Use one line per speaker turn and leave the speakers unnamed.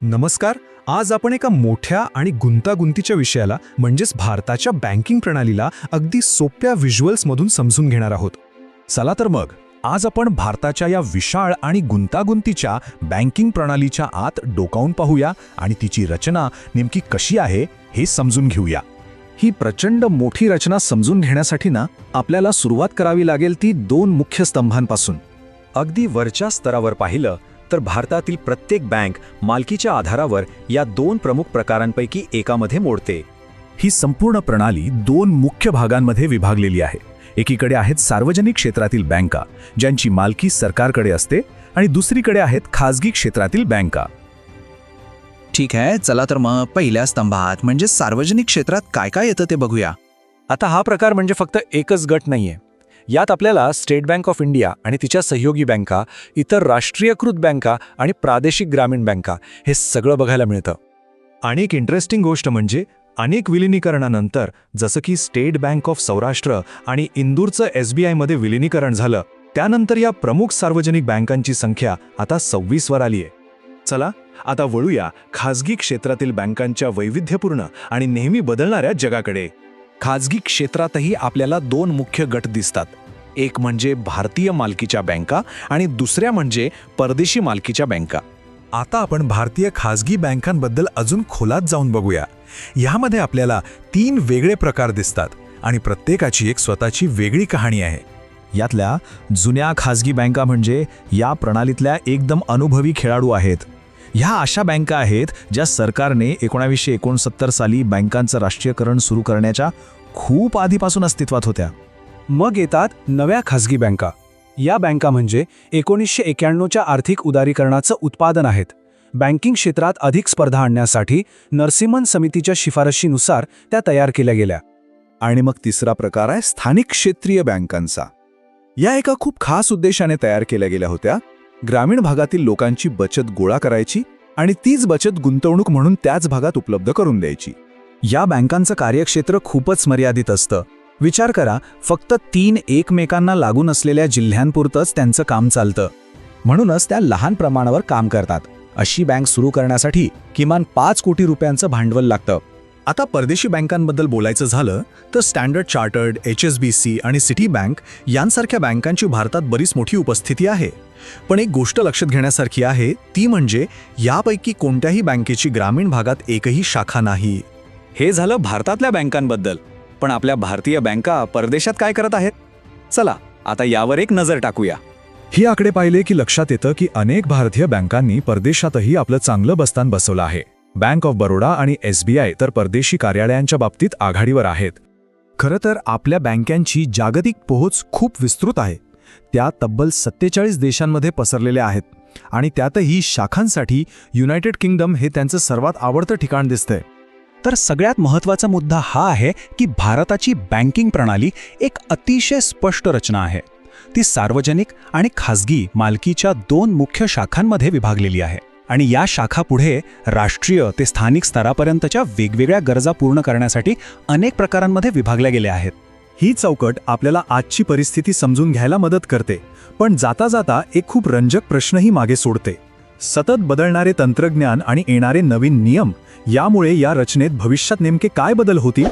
नमस्कार. आज आपण एका मोठ्या आणि गुंतागुंतीच्या विषयाला म्हणजेच भारताच्या बँकिंग प्रणालीला अगदी सोप्या व्हिज्युअल्समधून समजून घेणार आहोत.
चला तर मग आज आपण भारताच्या या विशाळ आणि गुंतागुंतीच्या बँकिंग प्रणालीच्या आत डोकावून पाहूया आणि तिची रचना नेमकी कशी आहे हे समजून घेऊया. ही प्रचंड मोठी रचना समजून घेण्यासाठी आपल्याला सुरुवात करावी लागेल ती दोन मुख्य स्तंभांपासून. अगदी वरच्या स्तरावर पाहिलं तर भारतातील प्रत्येक बँक मालकीच्या आधारावर या दोन प्रमुख प्रकारांपैकी एकामध्ये मोडते. ही संपूर्ण प्रणाली दोन मुख्य भागांमध्ये विभागलेली आहे. एकीकडे आहेत सार्वजनिक क्षेत्रातील बँका ज्यांची मालकी सरकारकडे असते आणि दुसरीकडे आहेत खाजगी क्षेत्रातील बँका.
ठीक आहे, चला तर मग पहिल्या स्तंभात म्हणजे सार्वजनिक क्षेत्रात काय काय येतं ते बघूया.
आता हा प्रकार म्हणजे फक्त एकच गट नाहीये. यात आपल्याला स्टेट बँक ऑफ इंडिया आणि तिच्या सहयोगी बँका, इतर राष्ट्रीयकृत बँका आणि प्रादेशिक ग्रामीण बँका हे सगळं बघायला मिळतं.
आणि एक इंटरेस्टिंग गोष्ट म्हणजे अनेक विलिनीकरणानंतर जसं की स्टेट बँक ऑफ सौराष्ट्र आणि इंदूरचं SBI मध्ये विलिनीकरण झालं, त्यानंतर या प्रमुख सार्वजनिक बँकांची संख्या आता 26 वर आली आहे. चला आता वळूया खाजगी क्षेत्रातील बँकांच्या वैविध्यपूर्ण आणि नेहमी बदलणाऱ्या जगाकडे.
खाजगी क्षेत्रातही आपल्याला दोन मुख्य गट दिसतात. एक म्हणजे भारतीय मालकीच्या बँका आणि दुसऱ्या म्हणजे परदेशी मालकीच्या बँका. आता आपण भारतीय खाजगी बँकांबद्दल अजून खोलात जाऊन बघूया. यामध्ये आपल्याला तीन वेगळे प्रकार दिसतात आणि प्रत्येकाची एक स्वतःची वेगळी कहाणी आहे. यातल्या जुन्या खाजगी बँका म्हणजे या प्रणालीतल्या एकदम अनुभवी खेळाडू आहेत. ह्या अशा बँका आहेत ज्या सरकारने 1969 साली बँकांचं राष्ट्रीयकरण सुरू करण्याच्या खूप आधीपासून अस्तित्वात होत्या.
मग येतात नव्या खाजगी बँका. या बँका म्हणजे 1991च्या आर्थिक उदारीकरणाचं उत्पादन आहेत. बँकिंग क्षेत्रात अधिक स्पर्धा आणण्यासाठी नरसिम्हन समितीच्या शिफारशीनुसार त्या तयार केल्या गेल्या.
आणि मग तिसरा प्रकार आहे स्थानिक क्षेत्रीय बँकांचा. या एका खूप खास उद्देशाने तयार केल्या गेल्या होत्या. ग्रामीण भागातील लोकांची बचत गोळा करायची आणि तीच बचत गुंतवणूक म्हणून त्याच भागात उपलब्ध करून द्यायची. या बँकांचं कार्यक्षेत्र खूपच मर्यादित असतं. विचार करा, फक्त 3 एकमेकांना लागून असलेल्या जिल्ह्यांपुरतंच त्यांचं काम चालतं. म्हणूनच त्या लहान प्रमाणावर काम करतात. अशी बँक सुरू करण्यासाठी किमान 5 कोटी रुपयांचं भांडवल लागतं. आता परदेशी बँकांबद्दल बोलायचं झालं तर स्टँडर्ड चार्टर्ड, HSBC आणि सिटी बँक यांसारख्या बँकांची भारतात बरीच मोठी उपस्थिती आहे. पण एक गोष्ट लक्षात घेण्यासारखी आहे, ती म्हणजे यापैकी कोणत्याही बँकेची ग्रामीण भागात एकही शाखा नाही. हे झालं भारतातल्या बँकांबद्दल. पण आपल्या भारतीय बँका परदेशात काय करत आहेत? चला आता यावर एक नजर टाकूया. ही आकडे पाहिले की लक्षात येतं की अनेक भारतीय बँकांनी परदेशातही आपलं चांगलं बस्तान बसवलं आहे. बँक ऑफ बरोडा आणि SBI तर परदेशी कार्यालयांच्या बाबतीत आघाडीवर आहेत. खरं तर आपल्या बँकांची जागतिक पोहोच खूप विस्तृत आहे. त्या तब्बल 47 देशांमध्ये पसरलेल्या आहेत आणि त्यातही शाखांसाठी युनायटेड किंगडम हे त्यांचं सर्वात आवडतं ठिकाण दिसतंय.
तर सगळ्यात महत्त्वाचा मुद्दा हा आहे की भारताची बँकिंग प्रणाली एक अतिशय स्पष्ट रचना आहे. ती सार्वजनिक आणि खाजगी मालकीच्या दोन मुख्य शाखांमध्ये विभागलेली आहे आणि या शाखा पुढे राष्ट्रीय ते स्थानिक स्तरापर्यंतच्या वेगवेगळ्या गरजा पूर्ण करण्यासाठी अनेक प्रकारांमध्ये विभागल्या गेल्या आहेत.
ही चौकट आपल्याला आजची परिस्थिती समजून घ्यायला मदत करते, पण जाता जाता एक खूप रंजक प्रश्नही मागे सोडते. सतत बदलणारे तंत्रज्ञान आणि येणारे नवीन नियम यामुळे या रचनेत भविष्यात नेमके काय बदल होतील